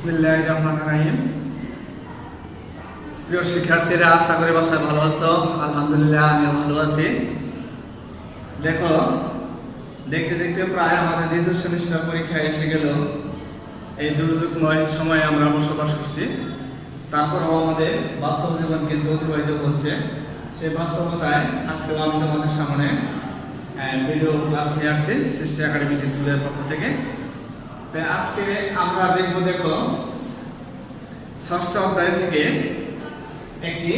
বিসমিল্লাহির রহমানির রহিম। প্রিয় শিক্ষার্থীরা, আশা করি বাসায় ভালো আছো। আলহামদুলিল্লাহ, আমিও ভালো আছি। দেখো, দেখতে দেখতে প্রায় আমাদের দ্বিতীয় সেমিস্টার পরীক্ষা এসে গেল। এই দুর্যোগময় সময়ে আমরা বসবাস করছি, তারপরেও আমাদের বাস্তব জীবন কিন্তু অতিবাহিত হচ্ছে। সেই বাস্তবতায় আজকে আমি তোমাদের সামনে ভিডিও ক্লাস নিয়ে আসছি সৃষ্টি একাডেমিক স্কুলের পক্ষ থেকে। আজকে আমরা দেখবো, দেখো, ষষ্ঠ অধ্যায় থেকে একটি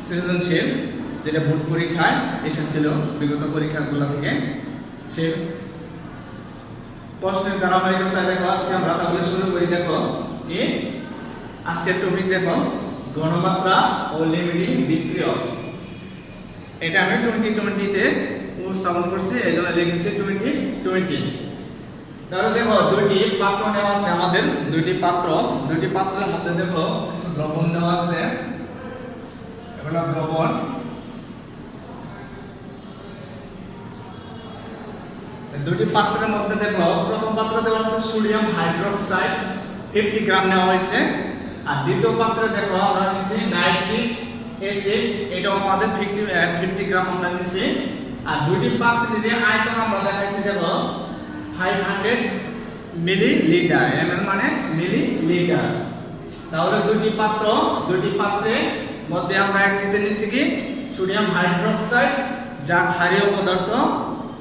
সৃজনশীল, যেটা বোর্ড পরীক্ষায় এসেছিল বিগত পরীক্ষাগুলো থেকে, সে প্রশ্নের ধারাবাহিকতায় দেখো আজকে আমরা তাহলে শুরু করি। দেখো, আজকের টপিক দেখো, গণমাত্রা ও লিমিটিং বিক্রিয়ক। এটা আমি 2020-তে উপস্থাপন করছি, এই জন্য লিখেছি 2020। তাহলে দেখো, দুইটি পাত্র নেওয়া আছে আমাদের, দুইটি পাত্রের মধ্যে দেখো কিছু দ্রবণ দেওয়া আছে। এগুলো দ্রবণ। দুইটি পাত্রের মধ্যে দেখো, প্রথম পাত্রে দেওয়া আছে সোডিয়াম হাইড্রোক্সাইড 50 গ্রাম নেওয়া হয়েছে, আর দ্বিতীয় পাত্রে দেখো আমরা নিচ্ছি নাইট্রিক অ্যাসিড, এটাও আমাদের 50 গ্রাম আমরা নিচ্ছি। আর দুইটি পাত্রের আয়তন আমরা দেখাইছি, দেখো 500 মিলিলিটার, ml মানে মিলিলিটার। তাহলে দুইটি পাত্রের মধ্যে আমরা একটিতে নিচ্ছি কি সোডিয়াম হাইড্রোক্সাইড, যা ক্ষারীয় পদার্থ,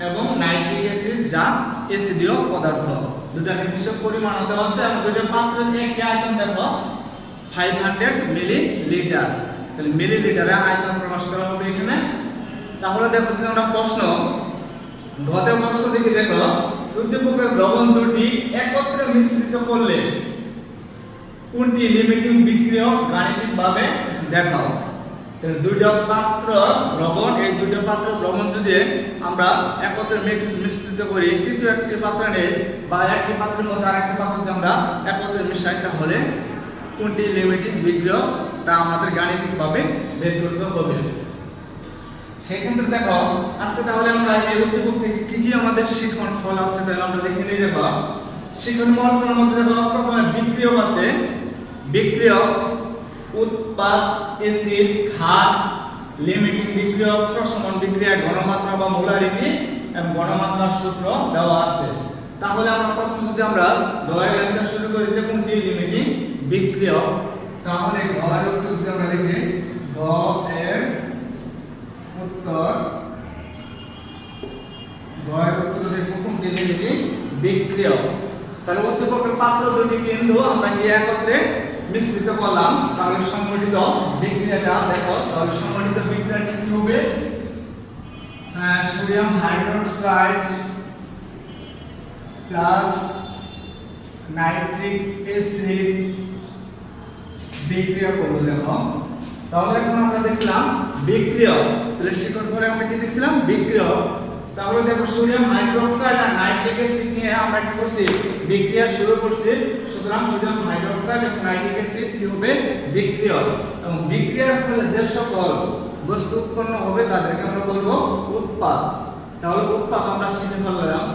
এবং নাইট্রিক অ্যাসিড, যা অ্যাসিডীয় পদার্থ। দুটো নির্দিষ্ট পরিমাণ দেওয়া আছে, এবং দুটো পাত্রের একটি আয়তন দেখো 500 মিলিলিটার। তাহলে মিলিলিটারে আয়তন প্রকাশ করা হবে এখানে। তাহলে দেখো, যদি আমরা প্রশ্ন গতে প্রশ্ন দেখি, দেখো উদ্দীপকের দ্রবণ দুটি একত্রে মিশ্রিত করলে কোনটি লিমিটিং বিক্রিয়ক গাণিতিকভাবে দেখাও। তাহলে দুইটা পাত্র দ্রবণ, এই দুইটা পাত্র দ্রবণ যদি আমরা একত্রে মিশ্রিত করি, তৃতীয় একটি পাত্র নেই বা একটি পাত্রের মধ্যে আরেকটি পাত্র যদি আমরা একত্রে মিশাই, তাহলে কোনটি লিমিটিং বিক্রিয়ক তা আমাদের গাণিতিকভাবে বের করতে হবে। সেক্ষেত্রে দেখো, আজকে তাহলে আমরা এই উদ্দীপক থেকে কি কি আমাদের শিক্ষণ ফল আছে তাহলে আমরা দেখে নিয়ে যাব। শিক্ষণ ফলের মধ্যে দেখো, প্রথমে বিক্রিয়ক আছে। বিক্রিয়ক, উৎপাদ, অ্যাসিড, ক্ষার, লিমিটিং বিক্রিয়ক, প্রশমন বিক্রিয়া, ঘনমাত্রা বা মোলারিটি এবং ঘনমাত্রার সূত্র দেওয়া আছে। তাহলে আমরা প্রথম যদি আমরা গয়ের অ্যানসার শুরু করি যে কোনটি লিমিটিং বিক্রিয়ক, তাহলে গয়ের উত্তর যদি আমরা দেখি, গ এর উত্তর, গয়ের উত্তর দেখব কোনটি লিমিটিং বিক্রিয়ক। তাহলে উদ্দীপকের পাত্র দুটি কিন্তু আমরা কি একত্রে মিশ্রিত করলাম, তাহলে সংগঠিত বিক্রিয়াটা দেখো। তাহলে সংগঠিত বিক্রিয়াটি কি হবে? Sodium hydroxide plus nitric acid বিক্রিয়া করব। দেখো, তাহলে এখন আমরা দেখলাম বিক্রিয়ক, তাহলে শিক্ষণ পরে আমরা কি দেখছিলাম? বিক্রিয়ক। তাহলে দেখো, সোডিয়াম হাইড্রোক্সাইড আর নাইট্রিক অ্যাসিড নিয়ে আমরা কি করছি? বিক্রিয়া শুরু করছি। সুতরাং সোডিয়াম হাইড্রোক্সাইড এবং নাইট্রিক অ্যাসিড কি হবে? বিক্রিয়ক। এবং বিক্রিয়ার ফলে যে সকল বস্তু উৎপন্ন হবে তাদেরকে আমরা বলবো উৎপাদ। তাহলে উৎপাদ আমরা শিখে ফেললাম।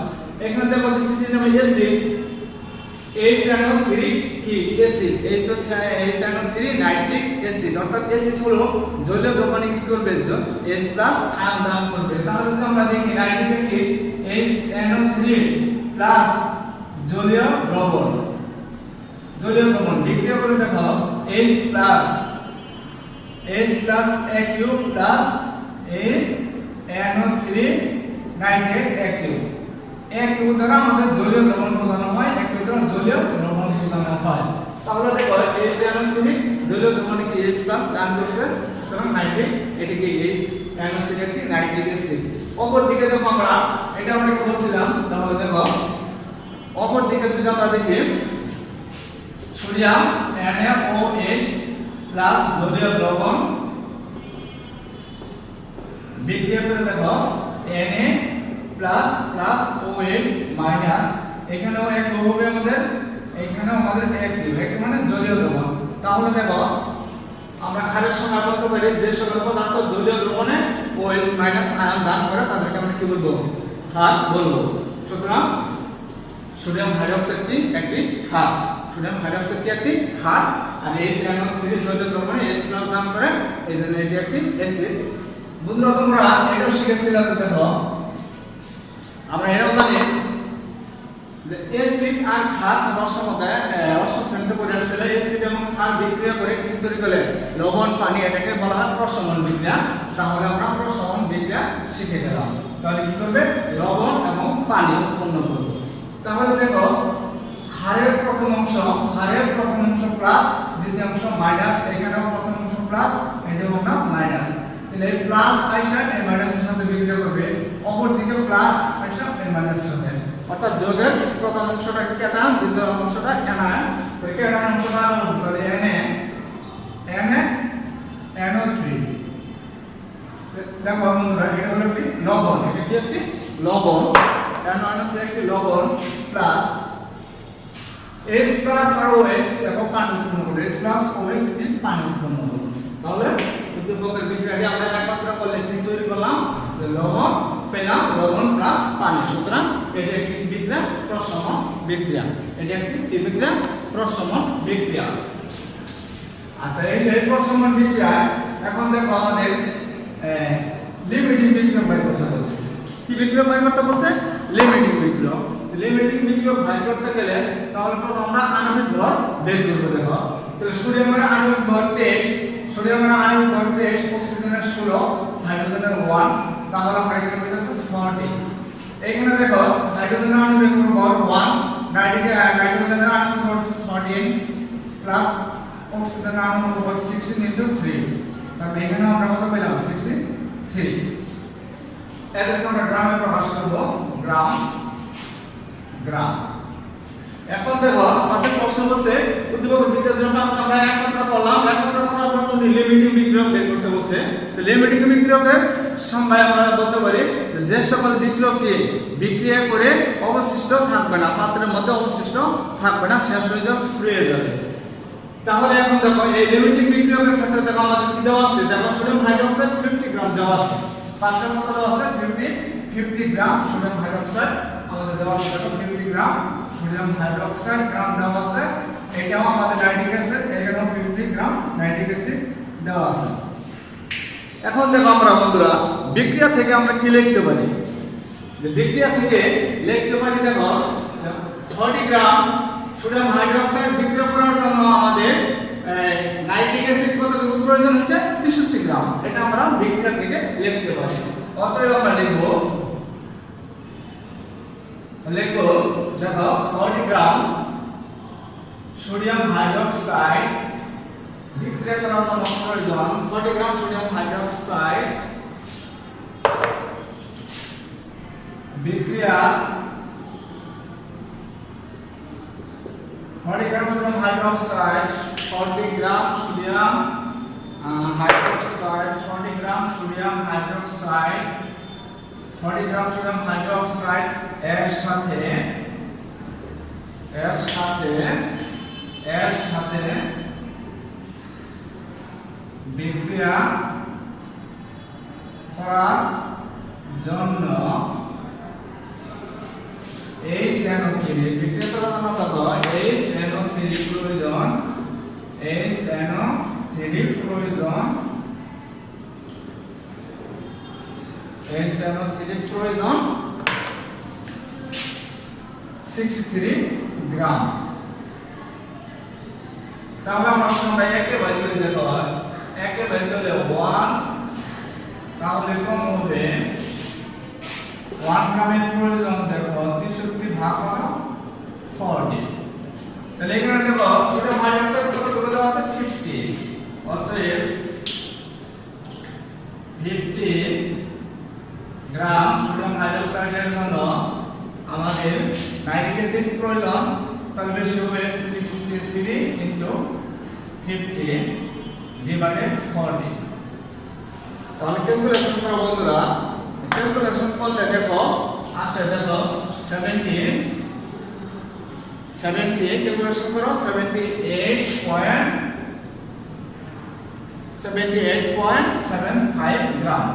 এখানে দেখো দিচ্ছি নামে অ্যাসিড, HNO3 কি অ্যাসিড, HNO3 নাইট্রিক অ্যাসিড, অর্থাৎ অ্যাসিড হলো জলীয় দ্রবণে কি করবে? H+ আয়ন দান করবে। তাহলে যদি আমরা দেখি নাইট্রিক অ্যাসিড HNO3 প্লাস জলীয় দ্রবণ বিক্রিয়া করে দেখো H+ Aq plus NO3 nitrate Aq দ্বারা আমাদের জলীয় দ্রবণ বোঝানো হয়, Aq দ্বারা জলীয় দ্রবণ বোঝানো হয়। তাহলে দেখো HNO3 জলীয় দ্রবণে কি H+ দান করছে, সুতরাং নাইট্রেট, এটি কি HNO3 একটি নাইট্রিক অ্যাসিড। অপর দিকে দেখো, এটা আমরা কি বলছিলাম? তাহলে দেখো, অপর দিকে যদি আমরা দেখি সোডিয়াম NaOH প্লাস জলীয় দ্রবণ বিক্রিয়া করে দেখো Na plus plus OH minus, এখানেও এক হবে আমাদের, এখানেও আমাদের এক মানে জলীয় দ্রবণ। তাহলে দেখো, আমরা ক্ষারের সংজ্ঞা বলতে পারি যে সকল পদার্থ জলীয় দ্রবণে OH মাইনাস আয়ন দান করে তাদেরকে আমরা কি বলবো? ক্ষার বলবো। সুতরাং সোডিয়াম হাইড্রোক্সাইড একটি ক্ষার। সোডিয়াম হাইড্রোক্সাইড কি একটি ক্ষার, আর HNO3 সংযোজক দ্রবণে H+ নাম করে, এইজন্য এটি একটি অ্যাসিড। বন্ধুরা তোমরা এটাও শিখেছিলে, দেখো আমরা এটাও জানি যে অ্যাসিড আর ক্ষার রসের মধ্যে অষ্টম শ্রেণীতে পড়ে আসলে অ্যাসিড এবং ক্ষার বিক্রিয়া করে কি তৈরি করে লবণ পানি, এটাকে বলা হয় প্রশমন বিক্রিয়া। তাহলে আমরা প্রশমন বিক্রিয়া শিখে গেলাম। তাহলে কি করবে, লবণ এবং পানি উৎপন্ন করবে। তাহলে দেখো ক্ষারের প্রথম অংশ প্লাস, দ্বিতীয় অংশ মাইনাস, এখানেও প্রথম অংশ প্লাস, এটাও আমরা মাইনাস। তাহলে এই প্লাস আইসা এই মাইনাসের সাথে বিক্রিয়া করবে, অপর দিকে প্লাস আইসা এই মাইনাসের সাথে, অর্থাৎ যোগের প্রথম অংশটা ক্যাটায়ন, দ্বিতীয় অংশটা অ্যানায়ন। ওই ক্যাটায়ন অংশটা তাহলে NaNO3। দেখো বন্ধুরা এটা হলো কি লবণ, এটা কি একটি লবণ, NaNO3 একটি লবণ প্লাস H+ আর OH, দেখো পানি উৎপন্ন করে, H+ OH কি পানি উৎপন্ন করে। তাহলে উদ্দীপকের বিক্রিয়াটি আমরা একত্র করলে কি তৈরি করলাম, লবণ পেলাম, লবণ প্লাস পানি। সুতরাং এটি একটি বিক্রিয়া, প্রশমন বিক্রিয়া। এটি একটি বিক্রিয়া, প্রশমন বিক্রিয়া। আচ্ছা, এই যে প্রশমন বিক্রিয়া, এখন দেখো আমাদের লিমিটিং বিক্রিয়া বের করতে বলছে। কি বিক্রিয়া বের করতে বলছে? লিমিটিং বিক্রিয়া। লিমিটিং বিক্রিয়া বের করতে গেলে তাহলে প্রথম আমরা আণবিক ভর বের করব। দেখো তাহলে সোডিয়ামের আণবিক ভর 23, অক্সিজেনের 16, হাইড্রোজেনের 1, তাহলে আমরা এখানে পেয়েছি 40। এখানে দেখো হাইড্রোজেনের আণবিক ভর 1, নাইট্রোজেনের আণবিক ভর 14 প্লাস অক্সিজেনের আণবিক ভর 16 * 3, তাহলে এখানে আমরা কত পেলাম 63। এদেরকে আমরা গ্রামে প্রকাশ করব, গ্রাম। এখন দেখো আমাদের প্রশ্ন বলছে উদ্দীপকের বিক্রিয়ার জন্য আমরা একত্র করলাম, একত্র করার পর লিমিটিং বিক্রিয়ক বের করতে বলছে। তো লিমিটিং বিক্রিয়কের সংজ্ঞায় আমরা বলতে পারি যে সকল বিক্রিয়ককে বিক্রিয়া করে অবশিষ্ট থাকবে না, পাত্রের মধ্যে অবশিষ্ট থাকবে না, শেষ হয়ে যাবে, ফুরিয়ে যাবে। তাহলে এখন দেখো এই লিমিটিং বিক্রিয়কের ক্ষেত্রে দেখো আমাদের কি দেওয়া আছে, দেখো সোডিয়াম হাইড্রোক্সাইড 50 গ্রাম দেওয়া আছে, পাত্রের মধ্যে দেওয়া আছে 50 গ্রাম সোডিয়াম হাইড্রোক্সাইড আমাদের দেওয়া আছে, 50 গ্রাম সোডিয়াম হাইড্রোক্সাইড গ্রাম দেওয়া আছে। এটাও আমাদের নাইট্রিক অ্যাসিড, এখানেও 50 গ্রাম নাইট্রিক অ্যাসিড দেওয়া আছে। এখন দেখো আমরা বন্ধুরা বিক্রিয়া থেকে আমরা কি লিখতে পারি, যে বিক্রিয়া থেকে লিখতে পারি দেখো 40 গ্রাম সোডিয়াম হাইড্রোক্সাইড বিক্রিয়া করার জন্য আমাদের নাইট্রিক অ্যাসিড কতটুকু প্রয়োজন হচ্ছে, 63 গ্রাম। এটা আমরা বিক্রিয়া থেকে লিখতে পারি। অতএব আমরা লিখবো দেখো 40 গ্রাম সোডিয়াম হাইড্রোক্সাইড বিক্রিয়া করার জন্য প্রয়োজন, 40 গ্রাম সোডিয়াম হাইড্রোক্সাইড বিক্রিয়া 40 gram sodium hydroxide 40 gram sodium hydroxide 40 gram sodium hydroxide 40 gram sodium hydroxide এর সাথে বিক্রিয়া করার জন্য HNO3 বিক্রিয়া করার জন্য তখন HNO3 প্রয়োজন, HNO3 প্রয়োজন 63 গ্রাম। তাহলে আমরা সংখ্যা একে ভাগ করে দেখো, একে ভাগ করলে 1, তাহলে কম হবে 1 গ্রামের প্রয়োজন দেখো 63 ভাগ করা 40। তাহলে এখানে দেখো সোডিয়াম হাইড্রোক্সাইড কতটুকু দেওয়া আছে 50, অতএব 50 গ্রাম সোডিয়াম হাইড্রোক্সাইডের জন্য আমাদের নাইট্রিক অ্যাসিড প্রয়োজন, তাহলে বেশি হবে 63 * 50 / 40। তাহলে ক্যালকুলেশন করো বন্ধুরা, ক্যালকুলেশন করলে দেখো আসে দেখো 70 ক্যালকুলেশন করো 78.75 গ্রাম,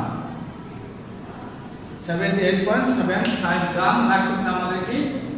78.75 গ্রাম লাগতেছে আমাদের কি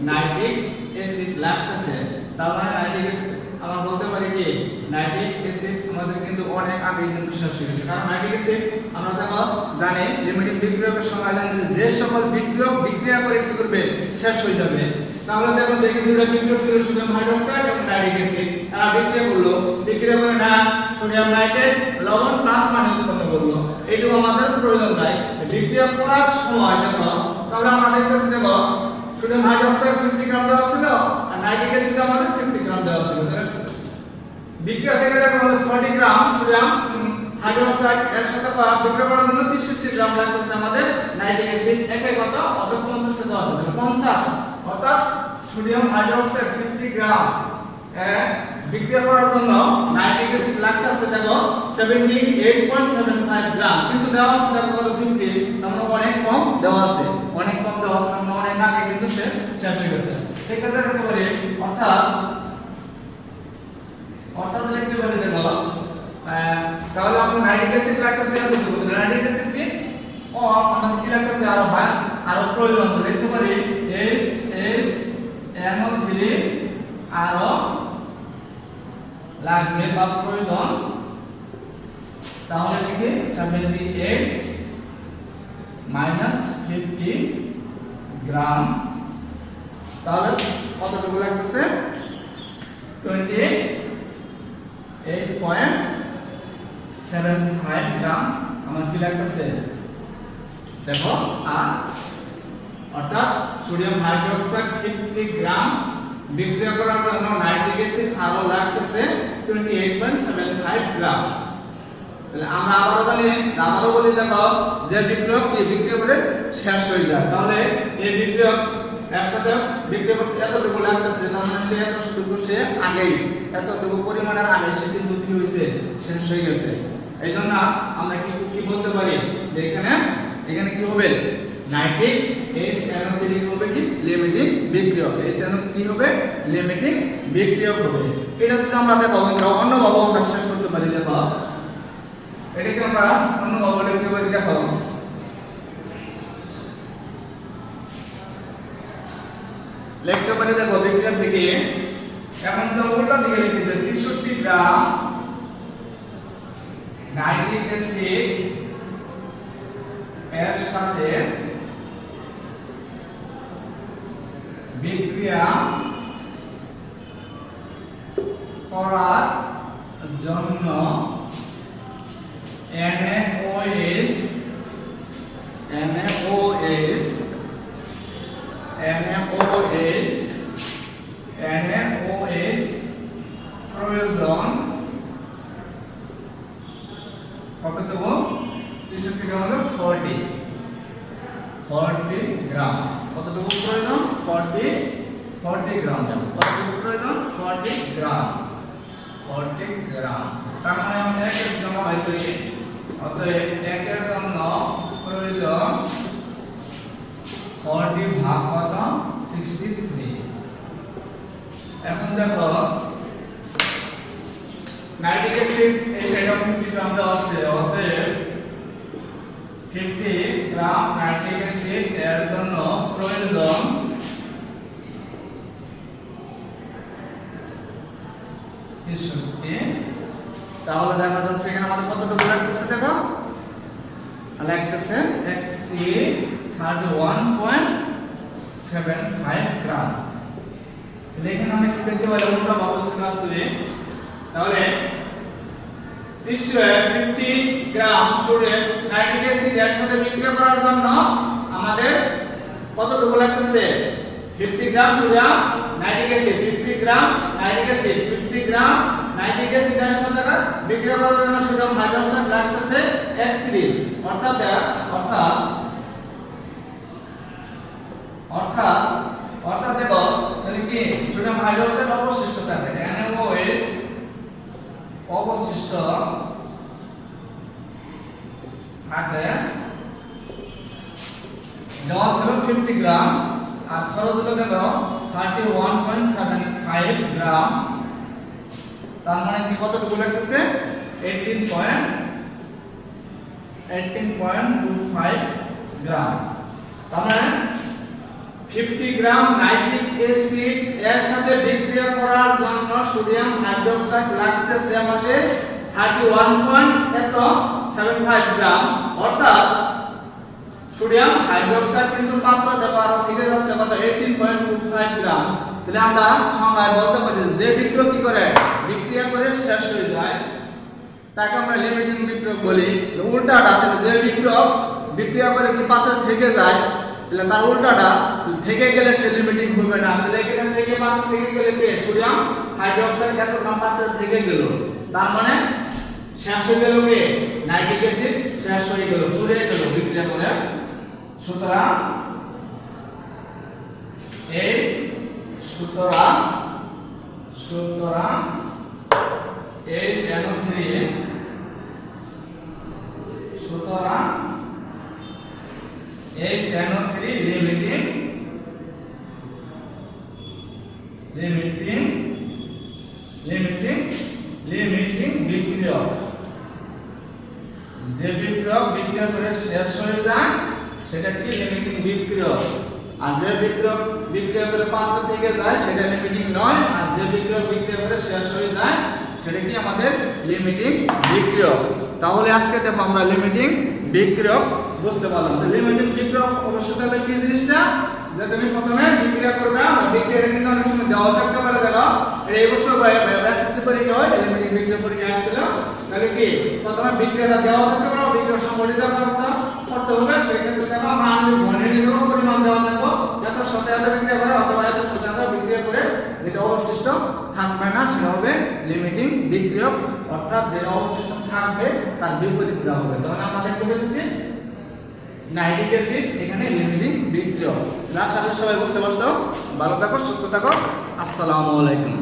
নাইট্রিক অ্যাসিড লাগতেছে। তার মানে নাইট্রিক অ্যাসিড আমরা বলতে পারি কি নাইট্রিক অ্যাসিড আমাদের কিন্তু অনেক আগে কিন্তু শেষ হয়ে গেছে। কারণ নাইট্রিক অ্যাসিড আমরা দেখো জানি লিমিটিং বিক্রিয়কের সময় জানি যে সকল বিক্রিয়ক বিক্রিয়া করে কি করবে শেষ হয়ে যাবে। তাহলে দেখো দেখি দুটো বিক্রিয়ক ছিল সোডিয়াম হাইড্রোক্সাইড এবং নাইট্রিক অ্যাসিড, তারা বিক্রিয়া করলো, বিক্রিয়া করে না সোডিয়াম নাইট্রেট লবণ প্লাস পানি উৎপন্ন করলো। এইটুকু আমাদের প্রয়োজন নাই। বিক্রিয়া করার সময় দেখো তাহলে আমরা দেখতেছি দেখো সোডিয়াম হাইড্রোক্সাইড 50 গ্রাম দেওয়া ছিল আর নাইট্রিক অ্যাসিড আমাদের 50 গ্রাম দেওয়া ছিল। বিক্রিয়া থেকে দেখো 40 গ্রাম সোডিয়াম হাইড্রোক্সাইড এর সাথে বিক্রিয়া করার জন্য 63 গ্রাম লাগতেছে আমাদের নাইট্রিক অ্যাসিড। এটাই কত অত 50 সাথে দেওয়া আছে 50, অর্থাৎ সোডিয়াম হাইড্রোক্সাইড 50 গ্রাম বিক্রিয়া করার জন্য নাইট্রিক অ্যাসিড লাগতেছে দেখো 78.75 গ্রাম, কিন্তু দেওয়া আছে দেখো কত 50, তার মানে অনেক কম দেওয়া আছে, অনেক কম দেওয়া আছে, মানে অনেক আগে কিন্তু শেষ হয়ে গেছে। সেক্ষেত্রে লিখতে পারি অর্থাৎ লিখতে পারি দেখো তাহলে আমরা নাইট্রিক অ্যাসিড লাগতেছে নাইট্রিক অ্যাসিড কি আমাদের কি লাগতেছে আরো প্রয়োজন লিখতে পারি NO3 আরো লাগবে বা প্রয়োজন। তাহলে দেখি 78 - 50 গ্রাম, তাহলে কতটুকু লাগতেছে 28.75 গ্রাম আমার কি লাগতেছে দেখো। আর অর্থাৎ সোডিয়াম হাইড্রোক্সাইড 50 গ্রাম বিক্রিয়া করার জন্য নাইট্রিক অ্যাসিড আরো লাগতেছে 28.75 গ্রাম। তাহলে আমরা আবারও বলি দেখো যে বিক্রিয়ক কি বিক্রিয়া করে শেষ হয়ে যায়, তাহলে এই বিক্রিয়ক এর সাথে বিক্রিয়া করতে এতটুকু লাগতেছে, তার মানে সে আগেই এতটুকু পরিমাণের আগে সে কিন্তু কি হয়েছে শেষ হয়ে গেছে। এই জন্য আমরা কি বলতে পারি যে এখানে কি হবে নাইট্রিক NO3 কি হবে কি লিমিটিং বিক্রিয়ক, NO কি হবে লিমিটিং বিক্রিয়ক হবে। এটা যদি আমরা দেখো অন্যভাবে আমরা শেষ করতে পারি দেখো এটাকে আমরা অন্যভাবে লিখতে পারি দেখো লিখতে পারি দেখো বিক্রিয়া থেকে এখন তো উল্টা দিকে লিখতে 63 গ্রাম নাইট্রিক অ্যাসিড এর সাথে বিক্রিয়া করার জন্য NaOH প্রয়োজন কতটুকু 63 গ্রাম হলো 40 গ্রাম, কতটুকু প্রয়োজন 40 গ্রাম, কতটুকু প্রয়োজন 40 গ্রাম। তার মানে আমরা একের জন্য বাই করি, অতএব একের জন্য প্রয়োজন 40 ভাগ কত 63। এখন দেখো নাইট্রিক অ্যাসিড এটা 50 গ্রাম দেওয়া আছে, অতএব 50 গ্রাম নাইট্রিক অ্যাসিড এর জন্য প্রয়োজন 63। তাহলে দেখা যাচ্ছে এখানে আমাদের কতটুকু লাগতেছে দেখো লাগতেছে 31.75 গ্রাম। এখানে আমরা কি দেখতে পারি উল্টা ভাবে কাজ করি, তাহলে 50 গ্রাম সোডিয়াম নাইট্রিক অ্যাসিড এর সাথে বিক্রিয়া করার জন্য আমাদের কতটুকু লাগতেছে 50 গ্রাম সোডিয়াম নাইট্রিক অ্যাসিড 50 গ্রাম নাইট্রিক অ্যাসিড 50 গ্রাম নাইট্রিক অ্যাসিড এর সাথে বিক্রিয়া করার জন্য সোডিয়াম হাইড্রোক্সাইড লাগতেছে 31। অর্থাৎ দেখো তাহলে কি সোডিয়াম হাইড্রোক্সাইড অবশিষ্ট থাকে NaOH অবশিষ্ট থাকে দেওয়া ছিল 50 গ্রাম আর খরচ হলো দেখো 31.75 গ্রাম, তার মানে কি কতটুকু লাগতেছে 18.25 গ্রাম। তার মানে 50 গ্রাম নাইট্রিক অ্যাসিড এর সাথে বিক্রিয়া করার জন্য সোডিয়াম হাইড্রোক্সাইড লাগতেছে আমাদের 31.75 গ্রাম, অর্থাৎ সোডিয়াম হাইড্রোক্সাইড কিন্তু পাত্র দেওয়া আরো থেকে যাচ্ছে কত 18.25 গ্রাম। তাহলে আমরা সংজ্ঞায় বলতে পারি যে বিক্রিয়া কি করে বিক্রিয়া করে শেষ হয়ে যায় তাকে আমরা লিমিটিং বিক্রিয়ক বলি। উল্টাটা যে বিক্রিয়ক বিক্রিয়া করে কি পাত্র থেকে যায় তাহলে তার উল্টাটা থেকে গেলে সে লিমিটিং হবে না। তাহলে এখান থেকে পাত্র থেকে গেলে কি সোডিয়াম হাইড্রোক্সাইড এত গ্রাম পাত্র থেকে গেল, তার মানে শেষ হয়ে গেল কি নাইট্রিক অ্যাসিড শেষ হয়ে গেল, সরে গেল বিক্রিয়া করে। সুতরাং HNO3 লিমিটিং বিক্রিয়ক। যে বিক্রিয়ক বিক্রিয়া করে শেষ হয়ে যায় সেটা কি লিমিটিং বিক্রিয়ক, আর যে বিক্রিয়ক বিক্রিয়া করে পাত্র থেকে যায় সেটা লিমিটিং নয়, আর যে বিক্রিয়ক বিক্রিয়া করে শেষ হয়ে যায় সেটা কি আমাদের লিমিটিং বিক্রিয়ক। তাহলে আজকে দেখো আমরা লিমিটিং বিক্রিয়ক বুঝতে পারলাম। তো লিমিটিং বিক্রিয়ক অবশ্যই তাহলে কি জিনিসটা যে তুমি প্রথমে বিক্রিয়া করবে, বিক্রিয়াটা কিন্তু অনেক সময় দেওয়া থাকতে পারে। দেখো এই বছর এসএসসি পরীক্ষা হয় লিমিটিং বিক্রিয়া পরীক্ষা আসছিল, তাহলে কি প্রথমে বিক্রিয়াটা দেওয়া থাকতে পারে, বিক্রিয়া সংগঠিত করতে হবে। সেক্ষেত্রে দেখো আমরা আণবিক ভরের পরিমাণ দেওয়া থাকবো, এত সাথে এত বিক্রিয়া করে অথবা এত সাথে এত বিক্রিয়া করে যেটা অবশিষ্ট থাকবে না সেটা হবে লিমিটিং বিক্রিয়ক, অর্থাৎ যেটা অবশিষ্ট থাকবে তার বিপরীতটা হবে। তখন আমরা দেখতে পেয়েছি নাইট্রিক অ্যাসিড এখানে লিমিটিং বিক্রিয়ক। আশা করি সবাই বুঝতে পারছো। ভালো থাকো, সুস্থ থাকো, আসসালামু আলাইকুম।